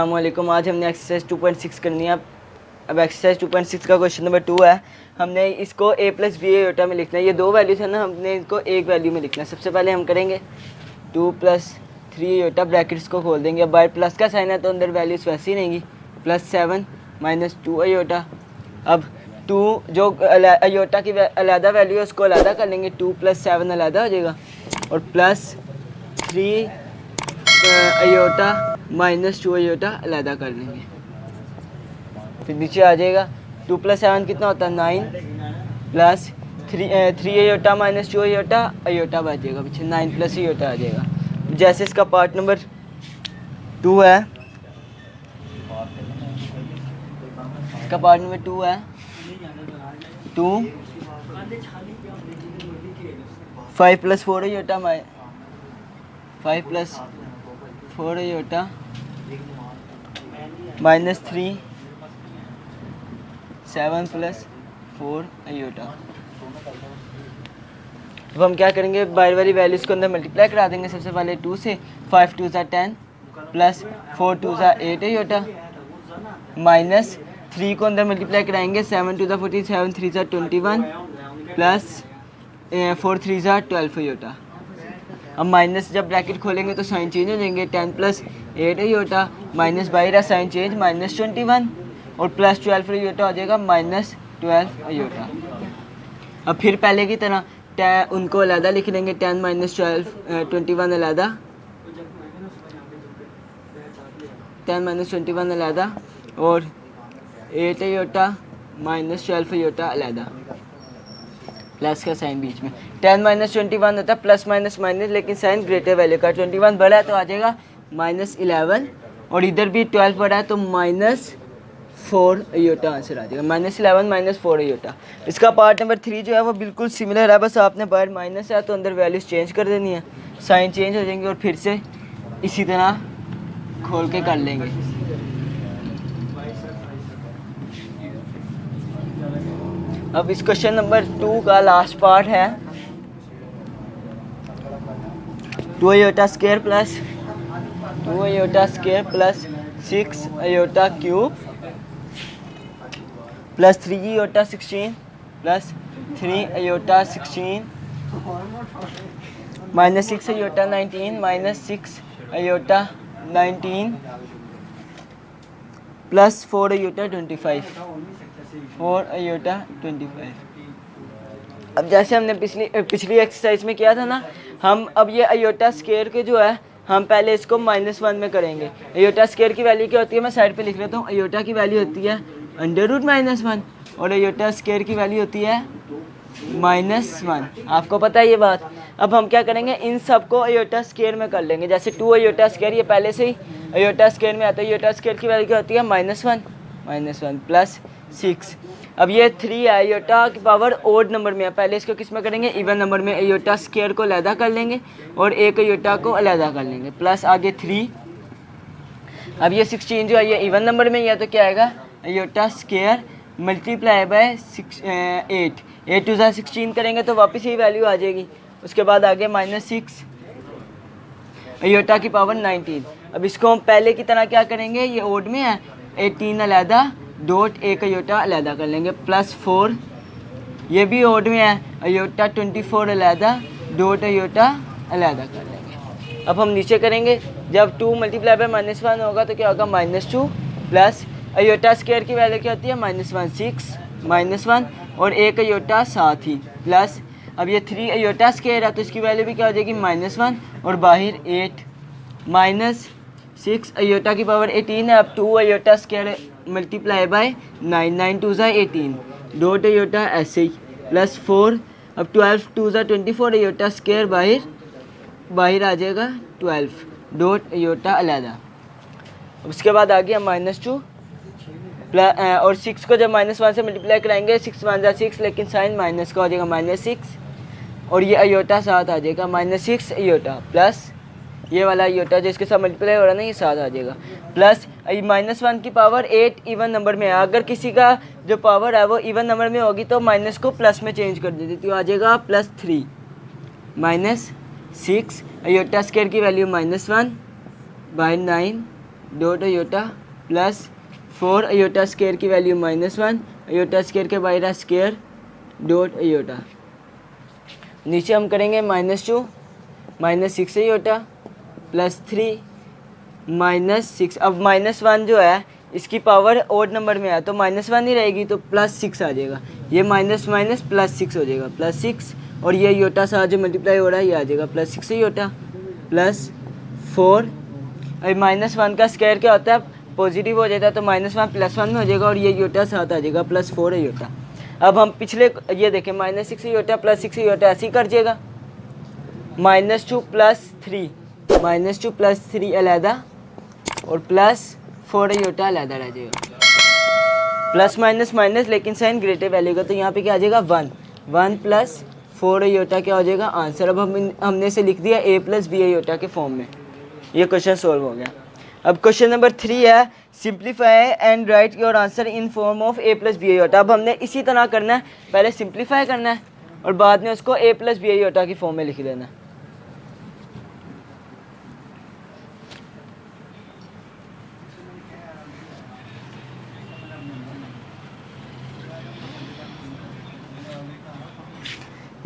अस्सलामुअलैकुम। आज हमने एक्सरसाइज 2.6 करनी है। अब एक्सरसाइज 2.6 का क्वेश्चन नंबर 2 है। हमने इसको a प्लस बी आयोटा में लिखना है। ये दो वैल्यूज है ना, हमने इनको एक वैल्यू में लिखना है। सबसे पहले हम करेंगे 2 प्लस 3 आयोटा, ब्रैकेट्स को खोल देंगे। अब बाहर प्लस का साइन है तो अंदर वैल्यूज वैसी ही रहेंगी। Plus 7 minus 2 iota. अब 2 जो आयोटा की अलहदा वैल्यू है उसको अलहदा कर लेंगे। 2 प्लस 7 अलहदा हो जाएगा। और प्लस 3 आयोटा माइनस 2 आयोटा अलहदा कर लेंगे। फिर नीचे आ जाएगा 2 प्लस 7 कितना होता है 9 plus 3 iota minus 2 iota iota बच जाएगा पीछे 9 प्लस आयोटा आ जाएगा। जैसे इसका पार्ट नंबर 2 है, इसका पार्ट नंबर 2 है 2 5 plus 4 iota 5 plus 4 iota minus 3 7 plus 4 iota. अब हम क्या करेंगे, बाहर वाली वैल्यूज़ को अंदर मल्टीप्लाई करा देंगे। सबसे पहले 2 से 5 2 ज़ा 10 प्लस 4 2 ज़ा 8 आयोटा माइनस 3 को अंदर मल्टीप्लाई कराएंगे। 7 2 ज़ा 14 7 3 ज़ा 21 प्लस 4 3 ज़ा 12 आयोटा। अब माइनस जब ब्रैकेट खोलेंगे तो साइन चेंज हो जाएंगे। 10 प्लस 8 आयोटा माइनस बाहर है साइन चेंज माइनस 21 और प्लस 12 आयोटा हो जाएगा माइनस 12 आयोटा। अब फिर पहले की तरह उनको अलहदा लिख लेंगे। 10 माइनस 21 अलहदा, 10 माइनस 21 अलहदा और 8 आयोटा माइनस 12 आयोटा अलहदा। प्लस का साइन बीच में। 10 माइनस 21 होता है प्लस माइनस माइनस, लेकिन साइन ग्रेटर वैल्यू का। 21 बड़ा है तो आ जाएगा माइनस 11 और इधर भी 12 बड़ा है तो माइनस 4 आयोटा आंसर आ जाएगा। Minus 11 minus 4 iota. इसका पार्ट नंबर 3 जो है वो बिल्कुल सिमिलर है, बस आपने बाहर माइनस है तो अंदर वैल्यूज चेंज कर देनी है, साइन चेंज हो जाएंगे और फिर से इसी तरह खोल के कर लेंगे। अब इस क्वेश्चन नंबर 2 का लास्ट पार्ट है 2 iota square plus 2 iota square plus 6 iota cube plus 3 iota 16 plus 3 iota 16 minus 6 iota 19 minus 6 iota 19 plus 4 iota 25 4 iota 25। अब जैसे हमने पिछली एक्सरसाइज में किया था ना, हम अब ये आयोटा स्क्वायर के जो है हम पहले इसको -1 में करेंगे। आयोटा स्क्वायर की वैल्यू क्या होती है, मैं साइड पे लिख लेता हूँ। आयोटा की वैल्यू होती है √-1 और आयोटा स्क्वायर की वैल्यू होती है -1। आपको पता है ये बात। अब हम क्या करेंगे, इन सबको आयोटा स्क्वायर में कर लेंगे। जैसे 2 आयोटा स्क्वायर ये पहले से ही आयोटा स्क्वायर में आता है। आयोटा स्क्वायर की वैल्यू क्या होती है -1 प्लस 6। अब ये 3 है, आयोटा की पावर ओड नंबर में है, पहले इसको किस में करेंगे, इवन नंबर में। आयोटा स्क्वायर को अलहदा कर लेंगे और एक आयोटा को अलहदा कर लेंगे प्लस आगे 3। अब ये 16 जो है ये इवन नंबर में ही है तो क्या आएगा, आयोटा स्क्वायर मल्टीप्लाई बाय 8 8 2 ज़ा 16 करेंगे तो वापस यही वैल्यू आ जाएगी। उसके बाद आगे -6 आयोटा की पावर 19। अब इसको हम पहले की तरह क्या करेंगे, ये ओड में है 18 अलहदा डॉट एक आयोटा अलहदा कर लेंगे प्लस 4, ये भी ओड में है आयोटा 24 अलहदा डॉट आयोटा अलहदा कर लेंगे। अब हम नीचे करेंगे, जब 2 मल्टीप्लाई बाय -1 होगा तो क्या होगा -2 प्लस आयोटा स्क्वायर की वैल्यू क्या होती है -1 6 -1 और एक आयोटा साथ ही प्लस। अब ये 3 आयोटा स्क्वायर है तो इसकी वैल्यू भी क्या हो जाएगी -1 और बाहर 8 -6 आयोटा की पावर 18 है। अब 2 आयोटा स्क्वायर मल्टीप्लाई बाय 9 9 2 ज़ा 18 डॉट आयोटा ऐसे ही प्लस 4। अब 12 2 ज़ा 24 आयोटा स्क्वायर बाहर आ जाएगा 12 डॉट आयोटा अलहदा। उसके बाद आ गया -2 और 6 को जब -1 से मल्टीप्लाई कराएंगे 6 1 ज़ा 6, लेकिन साइन माइनस का हो जाएगा -6 और ये आयोटा साथ आ जाएगा -6 आयोटा प्लस ये वाला आयोटा जो इसके साथ मल्टीप्लाई हो रहा है ना ये साथ आ जाएगा प्लस -1 की पावर 8 इवन नंबर में है। अगर किसी का जो पावर है वो इवन नंबर में होगी तो माइनस को प्लस में चेंज कर देती तो आ जाएगा +3 -6 आयोटा स्क्वायर की value -1 by 9 dot iota plus 4 iota square की वैल्यू -1 अयोटा स्केयर के बाहर स्केयर डॉट अयोटा। नीचे हम करेंगे -2 -6 अयोटा प्लस 3 -6। अब -1 जो है इसकी पावर ओड नंबर में है तो -1 ही रहेगी, तो +6 आ जाएगा। ये माइनस माइनस +6 हो जाएगा, +6। और ये योटा साथ जो मल्टीप्लाई हो रहा है ये आ जाएगा +6 योटा प्लस 4। अब -1 का स्क्वायर क्या होता है, पॉजिटिव हो जाता है, तो -1 +1 में हो जाएगा और ये योटा साथ आ जाएगा +4 योटा। अब हम पिछले ये देखें -6 योटा +6 योटा ऐसे ही कर जाएगा। -2 + 3 अलहदा और +4 योटा अलहदा रह जाएगा। प्लस माइनस माइनस लेकिन साइन ग्रेटर वैल्यू का, तो यहाँ पे क्या आ जाएगा 1 + 4 योटा क्या हो जाएगा आंसर। अब हमने इसे लिख दिया a + b योटा के फॉर्म में। ये क्वेश्चन सॉल्व हो गया। अब क्वेश्चन नंबर 3 है simplify and write your answer in form of a + b iota. अब हमने इसी तरह करना है, पहले सिंप्लीफाई करना है और बाद में उसको a + b योटा की फॉर्म में लिख देना है।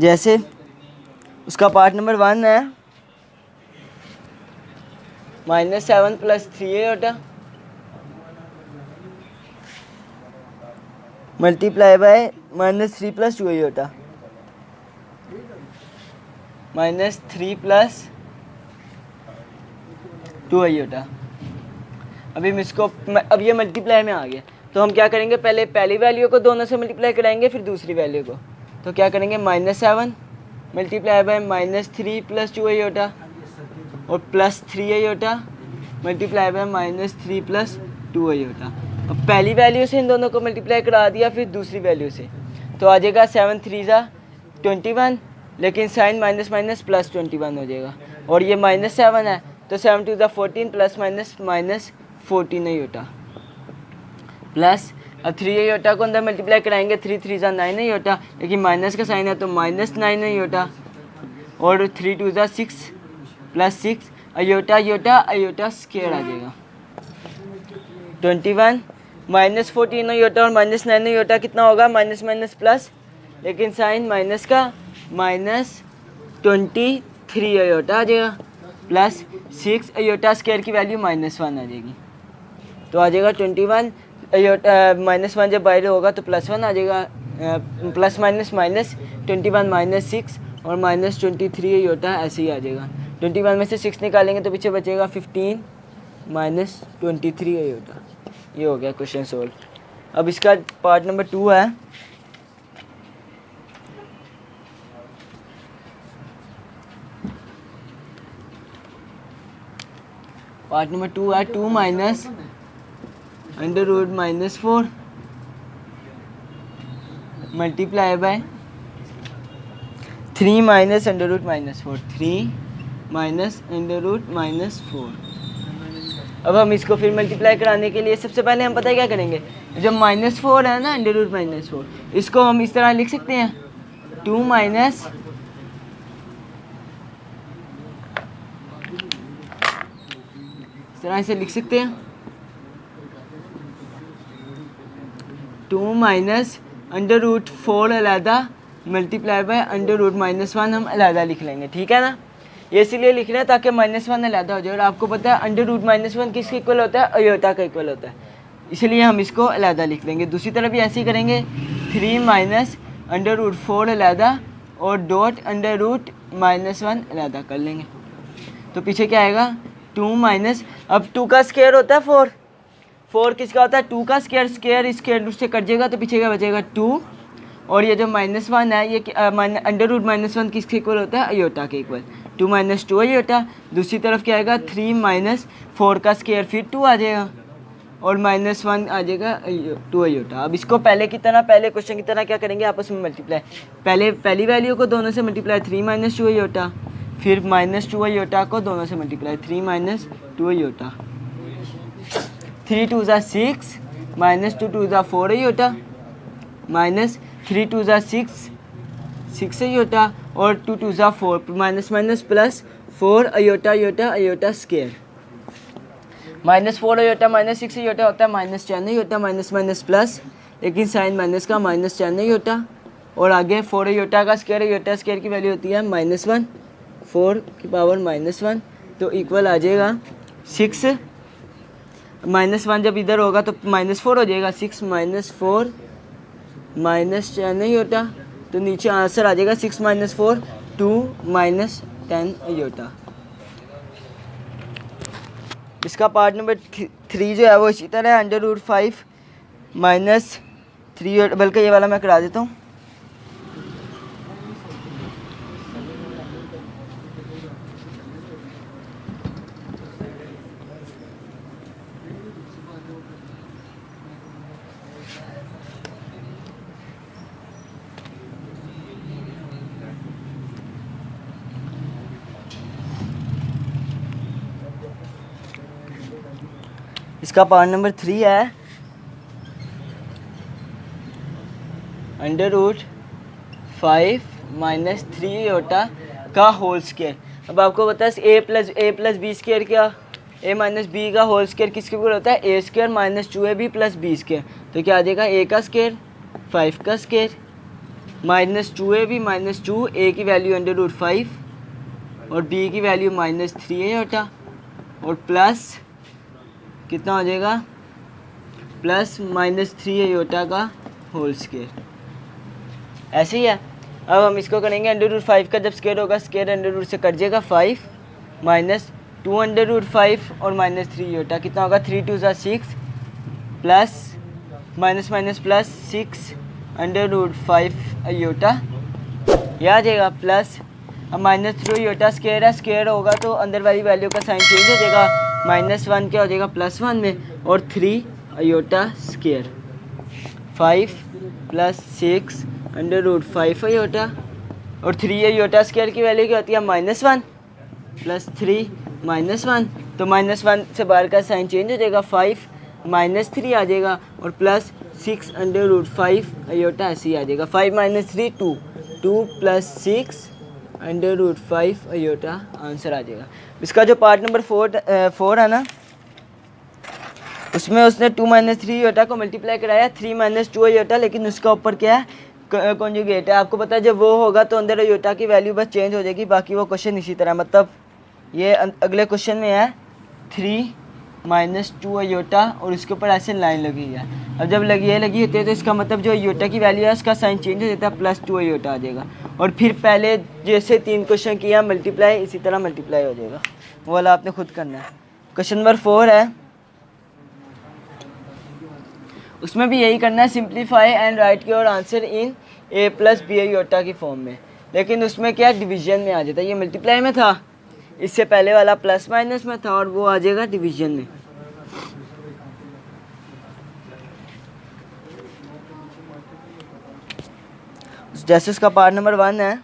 जैसे उसका पार्ट नंबर 1 है -7 + 3 iota multiply by -3 + 2 iota -3 + 2 iota. अभी हम इसको अब ये मल्टीप्लाई में आ गया तो हम क्या करेंगे, पहले पहली वैल्यू को दोनों से मल्टीप्लाई कराएंगे फिर दूसरी वैल्यू को। तो क्या करेंगे -7 मल्टीप्लाई बाय -3 + 2 योटा और +3 योटा मल्टीप्लाई बाय -3 + 2 योटा। अब पहली वैल्यू से इन दोनों को मल्टीप्लाई करा दिया फिर दूसरी वैल्यू से, तो आ जाएगा 7 × 3 = 21, लेकिन साइन माइनस माइनस +21 हो जाएगा। और ये -7 है तो 7 × 2 = 14 + -14 योटा प्लस। अब 3 योटा को अंदर मल्टीप्लाई कराएंगे, 3 × 3 = 9 योटा, लेकिन माइनस का साइन है तो -9 योटा। और 3 × 2 = 6 + 6 अयोटा योटा अयोटा स्क्वायर आ जाएगा 21 -14 योटा और -9 योटा कितना होगा, माइनस माइनस प्लस, लेकिन साइन माइनस का -23 अयोटा आ जाएगा प्लस 6 अयोटा स्क्वायर की वैल्यू -1 आ जाएगी। तो आ जाएगा 21 अयोटा -1 जब बाहर होगा तो +1 आ जाएगा, प्लस माइनस माइनस 21 - 6 और -23 अयोटा ऐसे ही आ जाएगा। 21 में से 6 निकालेंगे तो पीछे बचेगा 15 - 23 अयोटा। ये हो गया क्वेश्चन सोल्व। अब इसका पार्ट नंबर 2 है पार्ट नंबर 2 है 2 - √-4 मल्टीप्लाई बाय 3 - √-4 3 - √-4। अब हम इसको फिर मल्टीप्लाई कराने के लिए सबसे पहले हम पता है क्या करेंगे, जब -4 है ना √-4 इसको हम इस तरह लिख सकते हैं 2 माइनस इस तरह से लिख सकते हैं 2 माइनस √4 अलहदा मल्टीप्लाई बाय √-1 हम अलहदा लिख लेंगे, ठीक है ना। ये इसलिए लिख रहे हैं ताकि -1 अलहदा हो जाए। और आपको पता है √-1 किसके इक्वल होता है, अयोटा का इक्वल होता है, इसलिए हम इसको अलहदा लिख लेंगे। दूसरी तरफ भी ऐसे ही करेंगे 3 माइनस √4 अलहदा और डॉट √-1 अलहदा कर लेंगे। तो पीछे क्या आएगा 2 माइनस, अब 2 का स्क्वायर होता है 4 किसका होता है 2 का स्क्वायर, स्क्वायर से कट जाएगा तो पीछे क्या बचेगा 2। और ये जो -1 है ये √-1 किसके इक्वल होता है, अयोटा के इक्वल, 2 - 2 अयोटा। दूसरी तरफ क्या आएगा 3 - 4 का स्क्वायर फिर 2 आ जाएगा और -1 आ जाएगा 2 अयोटा। अब इसको पहले की तरह पहले क्वेश्चन की तरह क्या करेंगे, आपस में मल्टीप्लाई, पहले पहली वैल्यू को दोनों से मल्टीप्लाई 3 - 2 अयोटा, फिर -2 अयोटा को दोनों से multiply 3 - 2 aorta. 3 × 2 = 6 -2 × 2 = 4 iota minus 3 × 2 = 6 iota और 2 × 2 = 4 minus minus plus 4 iota iota iota square. -4 iota -6 iota होता है -10 अयोटा, माइनस माइनस प्लस, लेकिन साइन माइनस का -10 अयोटा। और आगे 4 अयोटा का स्क्वायर, अयोटा स्क्वायर की वैल्यू होती है -1, 4 की पावर -1, तो इक्वल आ जाएगा 6, -1 जब इधर होगा तो -4 हो जाएगा, 6 -4 -10 अयोटा, तो नीचे आंसर आ जाएगा 6 - 4 2 -10 अयोटा। इसका पार्ट नंबर 3 जो है वो इसी तरह है, √5 -3, बल्कि ये वाला मैं करा देता हूँ। इसका पार्ट नंबर 3 है √5 -3 अयोटा का होल स्क्वायर। अब आपको पता है a + b स्क्वायर क्या, a - b का होल स्क्वायर किसके इक्वल होता है, a square -2ab + b square. तो क्या आ जाएगा, a का स्क्वायर 5 का स्क्वायर -2ab -2, a की वैल्यू √5 और b की वैल्यू -3 अयोटा, और प्लस कितना हो जाएगा, प्लस -3 अयोटा का होल स्क्वायर। ऐसे ही है। अब हम इसको करेंगे √5 का जब स्क्वायर होगा, स्क्वायर √ से कट जाएगा 5 -2 √5 और -3 अयोटा, कितना होगा 3 × 2 = 6 plus minus minus plus 6 √5 iota, ये आ जाएगा प्लस। अब -3 अयोटा स्क्वायर है, स्क्वायर होगा तो अंदर वाली वैल्यू का साइन चेंज हो जाएगा, -1 क्या हो जाएगा +1 में, और 3 अयोटा स्क्वायर 5 + 6 √5 अयोटा, और 3 अयोटा स्क्वायर की वैल्यू क्या होती है, -1 + 3 -1, तो -1 से बाहर का साइन चेंज हो जाएगा, 5 -3 आ जाएगा, और प्लस 6 √5 अयोटा ऐसे ही आ जाएगा, 5 - 3 2 2 + 6 √5 अयोटा आंसर आ जाएगा। इसका जो पार्ट नंबर 4 है ना, उसमें उसने 2 - 3 अयोटा को मल्टीप्लाई कराया 3 - 2 अयोटा, लेकिन उसका ऊपर क्या है, कॉन्जुगेट है। आपको पता है जब वो होगा तो अंदर अयोटा की वैल्यू बस चेंज हो जाएगी, बाकी वो क्वेश्चन इसी तरह, मतलब ये अगले क्वेश्चन में है 3 - 2 अयोटा और इसके ऊपर ऐसे लाइन लगी है। अब जब ये लगी होती है तो इसका मतलब जो अयोटा की वैल्यू है उसका साइन चेंज हो जाता है, +2 अयोटा आ जाएगा, और फिर पहले जैसे 3 क्वेश्चन किया मल्टीप्लाई, इसी तरह मल्टीप्लाई हो जाएगा, वो वाला आपने खुद करना है। क्वेश्चन नंबर 4 है, उसमें भी यही करना है, simplify and write your answer in a + b iota की फॉर्म में, लेकिन उसमें क्या डिवीजन में आ जाता है, ये मल्टीप्लाई में था, इससे पहले वाला प्लस माइनस में था, और वो आ जाएगा डिवीजन में। जैसे उसका पार्ट नंबर 1 है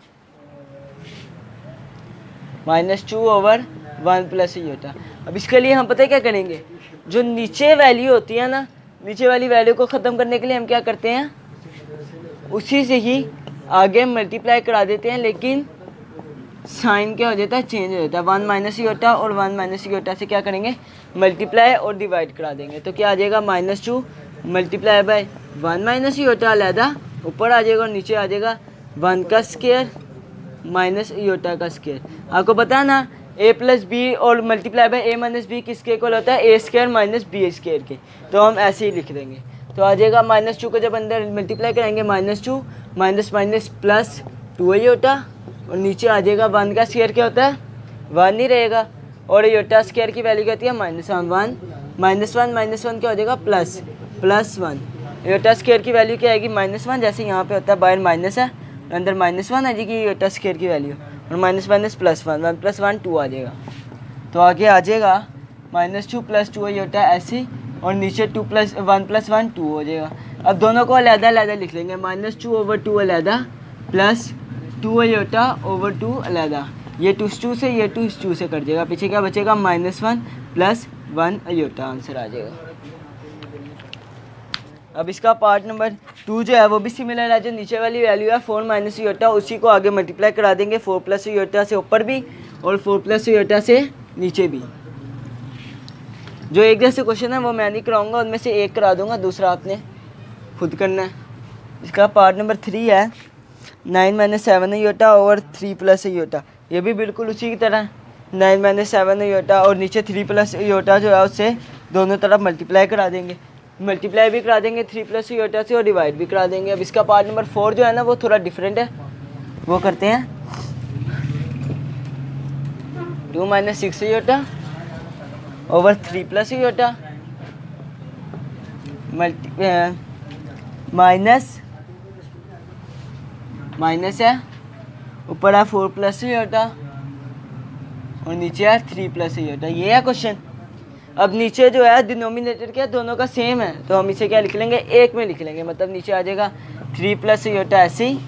-2/1 + अयोटा। अब इसके लिए हम पता है क्या करेंगे, जो नीचे वैल्यू होती है ना, नीचे वाली वैल्यू को ख़त्म करने के लिए हम क्या करते हैं, उसी से ही आगे मल्टीप्लाई करा देते हैं, लेकिन साइन क्या हो जाता है, चेंज हो जाता है। 1 - अयोटा और 1 - अयोटा से क्या करेंगे, मल्टीप्लाई और डिवाइड करा देंगे, तो क्या आ जाएगा, -2 × 1 - अयोटा अलहदा ऊपर आ जाएगा, और नीचे आ जाएगा 1 का स्क्वायर - अयोटा का स्क्वायर। आपको पता है ना a + b और मल्टीप्लाई बाय a - b किसके इक्वल होता है, a² - b स्क्वायर के, तो हम ऐसे ही लिख देंगे, तो आ जाएगा -2 को जब अंदर मल्टीप्लाई करेंगे -2 प्लस 2 अयोटा, और नीचे आ जाएगा 1 का स्क्वायर क्या होता है, 1 ही रहेगा, और अयोटा स्क्वायर की वैल्यू क्या होती है, -1 -1 क्या हो जाएगा, +1। अयोटा स्क्वायर की वैल्यू क्या आएगी, -1, जैसे यहाँ पे होता है बाहर माइनस है, अंदर -1 आ जाएगी अयोटा स्क्वायर की वैल्यू, और -1 + 1 1 + 1 2 आ जाएगा, तो आगे आ जाएगा -2 + 2 अयोटा ऐसे, और नीचे 1 + 1 2 हो जाएगा। अब दोनों को अलग-अलग लिख लेंगे, -2/2 अलहदा प्लस 2 अयोटा ओवर 2 अलहदा, ये 2 से 2 से ये 2 2 से कट जाएगा, पीछे क्या बचेगा, -1 + 1 अयोटा आंसर आ जाएगा। अब इसका पार्ट नंबर 2 जो है वो भी सिमिलर है, जो नीचे वाली वैल्यू है 4 - अयोटा, उसी को आगे मल्टीप्लाई करा देंगे 4 + अयोटा से ऊपर भी और 4 + अयोटा से नीचे भी। जो एक जैसे क्वेश्चन है वो मैं नहीं कराऊंगा, उनमें से एक करा दूंगा, दूसरा आपने खुद करना है। इसका पार्ट नंबर 3 है 9 minus 7 iota over 3 plus iota. ये भी बिल्कुल उसी की तरह 9 माइनस 7 आयोटा और नीचे 3 प्लस आयोटा जो है उससे दोनों तरफ मल्टीप्लाई करा देंगे, मल्टीप्लाई भी करा देंगे 3 प्लस आयोटा से और डिवाइड भी करा देंगे। अब इसका पार्ट नंबर 4 जो है ना वो थोड़ा डिफरेंट है, वो करते हैं 2 minus 6 iota over 3 plus iota minus है, ऊपर है 4 प्लस आयोटा और नीचे है 3 प्लस आयोटा। ये है क्वेश्चन। अब नीचे जो है डिनोमिनेटर क्या दोनों का सेम है, तो हम इसे क्या लिख लेंगे, एक में लिख लेंगे, मतलब नीचे आ जाएगा 3 प्लस आयोटा ऐसे ही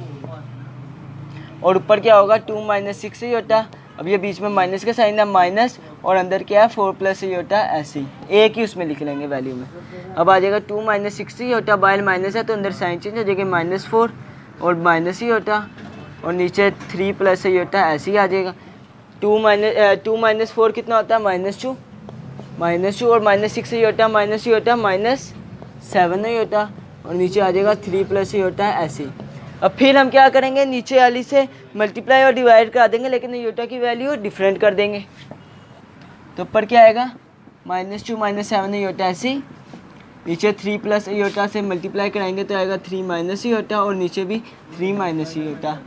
और ऊपर क्या होगा 2 माइनस 6 आयोटा। अब ये बीच में माइनस का साइन है माइनस और अंदर क्या है 4 प्लस आयोटा ऐसे ही, एक ही उसमें लिख लेंगे वैल्यू में। अब आ जाएगा 2 माइनस 6 आयोटा, बाहर माइनस है तो अंदर साइन चेंज हो जाएगा -4 और माइनस आयोटा और नीचे 3 प्लस आयोटा ऐसे ही आ जाएगा। 2 माइनस 4 कितना होता है -2 और -6 आयोटा -7 आयोटा और नीचे आ जाएगा 3 प्लस आयोटा ऐसे ही। अब फिर हम क्या करेंगे, नीचे वाली से मल्टीप्लाई और डिवाइड करा देंगे लेकिन आयोटा की वैल्यू डिफरेंट कर देंगे। तो ऊपर क्या आएगा -2 -7 आयोटा ऐसे ही, नीचे 3 प्लस आयोटा से मल्टीप्लाई कराएंगे तो आएगा 3 माइनस आयोटा और नीचे भी 3 माइनस आयोटा।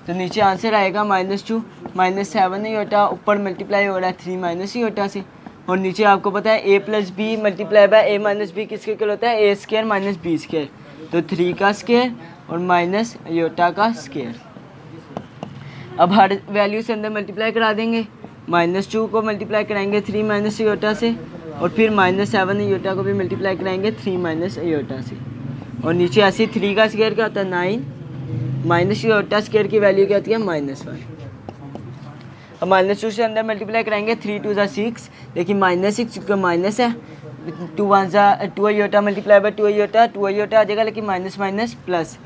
तो नीचे आंसर आएगा -2 -7 आयोटा, ऊपर मल्टीप्लाई हो रहा है 3 माइनस आयोटा से और नीचे आपको पता है a plus B multiply by a minus B किसके इक्वल होता है, a square minus B square, तो 3 का स्क्वायर और माइनस आयोटा का स्क्वायर। अब हर वैल्यू से अंदर मल्टीप्लाई करा देंगे, -2 को मल्टीप्लाई कराएंगे 3 माइनस आयोटा से और फिर -7 आयोटा को भी मल्टीप्लाई कराएंगे 3 माइनस आयोटा से और नीचे ऐसे 3 का स्क्वायर क्या होता है 9 माइनस आयोटा स्क्वायर की वैल्यू क्या होती है -1। अब -2 से अंदर मल्टीप्लाई कराएंगे 3 2 6, लेकिन -6 क्योंकि माइनस है 2 आयोटा मल्टीप्लाई बाय 2 आयोटा आ जाएगा, लेकिन माइनस माइनस प्लस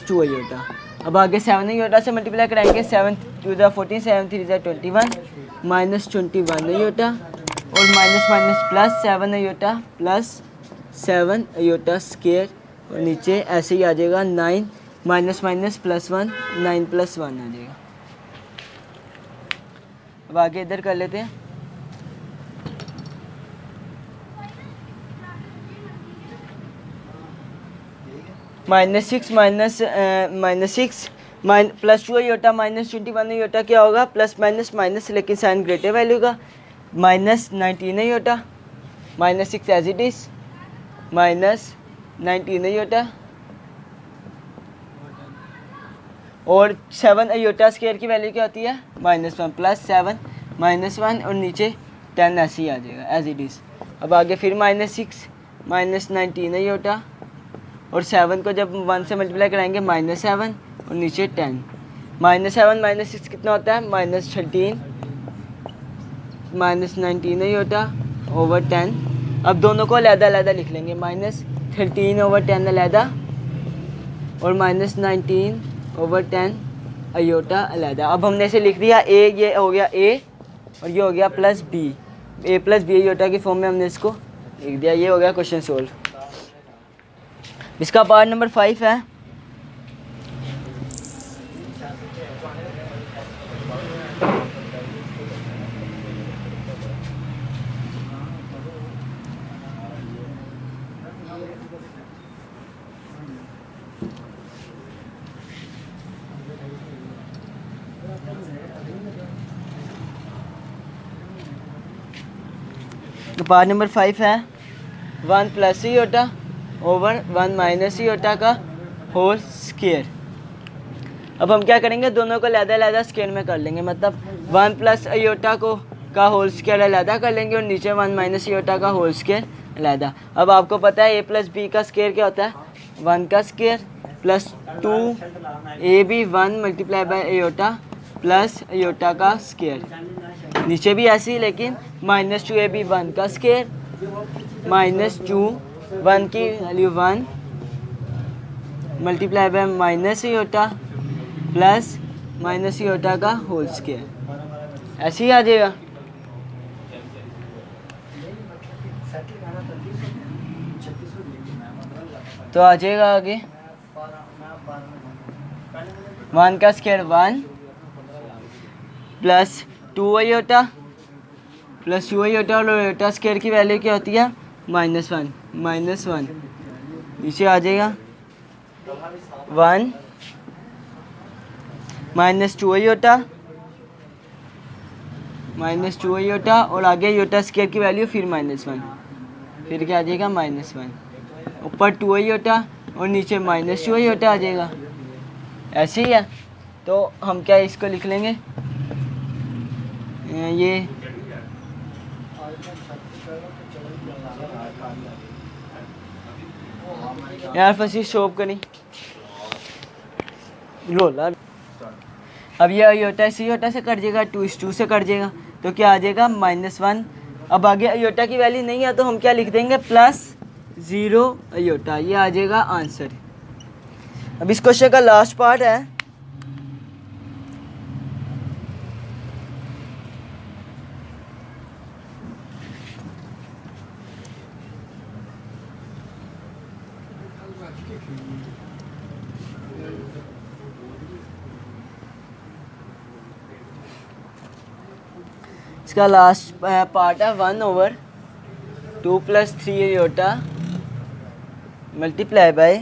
2 आयोटा। अब आगे 7 आयोटा से मल्टीप्लाई कराएंगे 7 2 14 7 3 21 -21 आयोटा और minus minus plus 7 iota plus 7 iota square और नीचे ऐसे ही आ जाएगा 9 माइनस माइनस प्लस 1 9 प्लस 1 आ जाएगा। अब आगे इधर कर लेते हैं -6 प्लस 2 आयोटा -21 आयोटा क्या होगा प्लस माइनस माइनस, लेकिन साइन ग्रेटर वैल्यू का -19 iota -6 as it is -19 iota और 7 आयोटा स्क्वायर की वैल्यू क्या होती है -1 प्लस 7 -1 और नीचे 10 ऐसे ही आ जाएगा एज इट इज़। अब आगे फिर -6 -19 आयोटा और 7 को जब 1 से मल्टीप्लाई कराएंगे -7 और नीचे 10 -7 -6 कितना होता है -13 -19 आयोटा ओवर 10। अब दोनों को अलग-अलग लिख लेंगे -13 ओवर 10 अलग और -19 ओवर 10 आयोटा अलग। अब हमने इसे लिख दिया ए, ये हो गया ए और ये हो गया प्लस बी, ए प्लस बी आयोटा की फॉर्म में हमने इसको लिख दिया। ये हो गया क्वेश्चन सोल्व। इसका पार्ट नंबर 5 है पार्ट नंबर 5 है 1 plus iota over 1 minus iota का होल स्क्वायर। अब हम क्या करेंगे, दोनों को अलग-अलग स्क्वायर में कर लेंगे, मतलब 1 प्लस आयोटा को का होल स्क्वायर अलग कर लेंगे और नीचे 1 माइनस आयोटा का होल स्क्वायर अलग। अब आपको पता है a प्लस बी का स्क्वायर क्या होता है 1 का square plus 2 A B 1 multiply by iota plus iota का स्क्वायर। नीचे भी ऐसे ही, लेकिन -2ab 1 का स्क्वायर -2 1 की value 1 multiply bye minus iota plus minus iota का होल स्क्वायर, ऐसे ही आ जाएगा। तो आ जाएगा आगे 1 का square 1 plus 2 iota plus 2 iota, और आयोटा स्क्वायर की वैल्यू क्या होती है -1 नीचे आ जाएगा 1 -2 आयोटा और आगे आयोटा स्क्वायर की वैल्यू फिर -1, फिर क्या आ जाएगा -1, ऊपर 2 आयोटा और नीचे -2 आयोटा आ जाएगा। ऐसे ही है, तो हम क्या इसको लिख लेंगे, ये यार फंसी शॉप करी रोला। अब ये आयोटा इस आयोटा से कट जाएगा, 2 से कट जाएगा, तो क्या आ जाएगा -1। अब आगे आयोटा की वैल्यू नहीं है तो हम क्या लिख देंगे +0 आयोटा, ये आ जाएगा आंसर। अब इस क्वेश्चन का लास्ट पार्ट है, इसका लास्ट पार्ट है 1/2 + 3 आयोटा मल्टीप्लाई बाय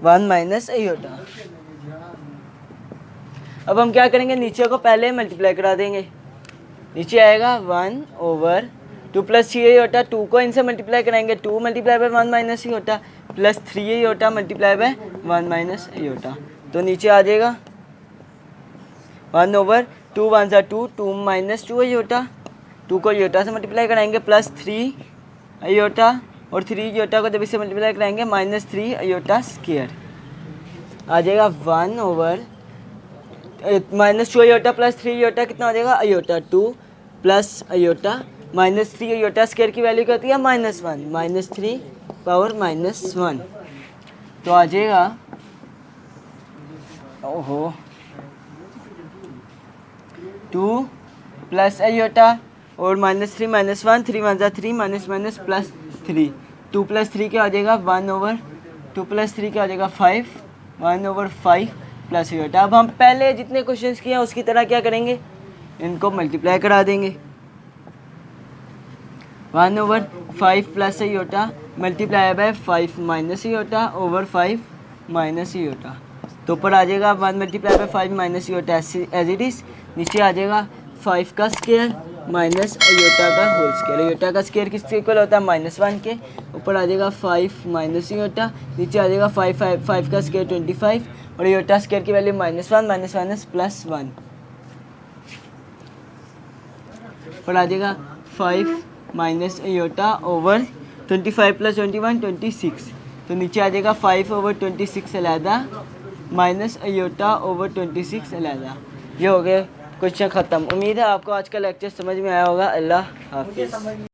1 - आयोटा। अब हम क्या करेंगे, नीचे को पहले मल्टीप्लाई करा देंगे, नीचे आएगा 1/2 + 3 आयोटा, 2 को इनसे मल्टीप्लाई कराएंगे, 2 × 1 - iota plus 3 iota multiply bye 1 - iota, तो नीचे आ जाएगा 1/2 1 × 2 2 - 2 आयोटा, 2 को आयोटा से मल्टीप्लाई कराएंगे प्लस 3 आयोटा, और 3 आयोटा को जब इससे मल्टीप्लाई कराएंगे -3 आयोटा स्क्वायर आ जाएगा 1/, -2 आयोटा प्लस 3 आयोटा कितना हो जाएगा iota 2 plus iota -3 iota square की वैल्यू क्या होती है -1 -3 पावर -1, तो आ जाएगा ओहो 2 प्लस आयोटा और -3 -1 3 1 = 3 -+ 3 2 + 3 क्या हो जाएगा 1/2 + 3 क्या हो जाएगा 5 1/5 प्लस आयोटा। अब हम पहले जितने क्वेश्चंस किए हैं उसकी तरह क्या करेंगे, इनको मल्टीप्लाई करा देंगे, 1/5 plus iota multiply by 5 minus iota over 5 minus iota, तो ऊपर आ जाएगा 1 multiply by 5 minus iota as it is, नीचे आ जाएगा 5 का स्क्वायर माइनस आयोटा का होल स्क्वायर। आयोटा का स्क्वायर किसके इक्वल होता है -1 के, ऊपर आ जाएगा 5 माइनस आयोटा, नीचे आ जाएगा 5 का स्क्वायर 25 और आयोटा स्क्वायर की वैल्यू -1 माइनस प्लस 1, ऊपर आ जाएगा 5 माइनस आयोटा ओवर 25 + 21 26, तो नीचे आ जाएगा 5/26 अलहदा माइनस आयोटा ओवर 26 अलहदा। ये हो गया क्वेश्चन ख़त्म। उम्मीद है आपको आज का लेक्चर समझ में आया होगा। अल्लाह हाफिज़।